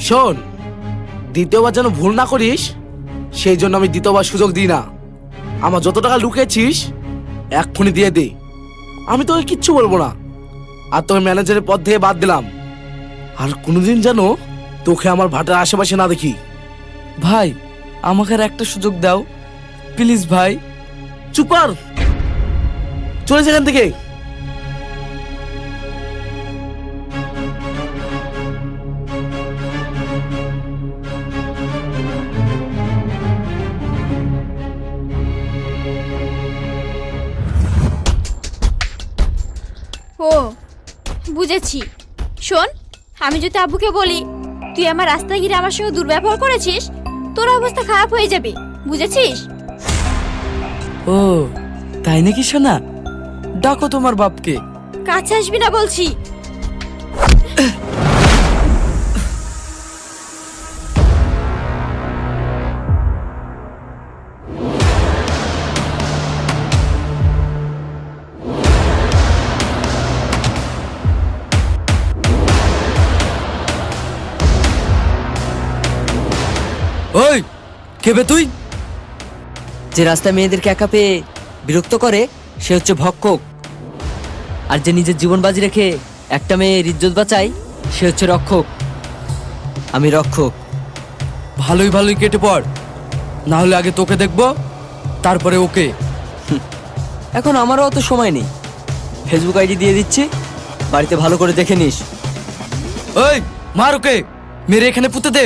শোন, দ্বিতীয়বার যেন ভুল না করিস, সেই জন্য আমি দ্বিতীয়বার সুযোগ দিই না। আমার যত টাকা লুকিয়েছিস এক্ষুনি দিয়ে দে, আমি তোকে কিচ্ছু বলবো না। আর তোকে ম্যানেজারের পদ থেকে বাদ দিলাম। আর কোনোদিন যেন তোকে আমার ভাটার আশেপাশে না দেখি। ভাই, আমাকে আর একটা সুযোগ দাও প্লিজ ভাই। চুপ কর, চলে সেখান থেকে। ও বুঝেছি। শোন, আমি যদি আব্বুকে বলি তুই আমার রাস্তায় গিয়ে আমার সঙ্গে দুর্ব্যবহার করেছিস, তোর অবস্থা খারাপ হয়ে যাবে, বুঝেছিস? ও তাই নাকি সোনা? ডাকো তোমার বাপকে। কাছে আসবি না বলছি। ওই কেবে তুই? যে রাস্তায় মেয়েদেরকে একা পেয়ে বিরক্ত করে সে হচ্ছে ভক্ষক, আর যে নিজের জীবন বাজি রেখে একটা মেয়ের ইজ্জত বাঁচায় সে হচ্ছে রক্ষক। আমি রক্ষক। ভালোই ভালোই কেটে পড়, না হলে আগে তোকে দেখবো তারপরে ওকে। এখন আমারও অত সময় নেই, ফেসবুক আইডি দিয়ে দিচ্ছি, বাড়িতে ভালো করে দেখে নিস। ওই মার ওকে, মেরে এখানে পুঁতে দে।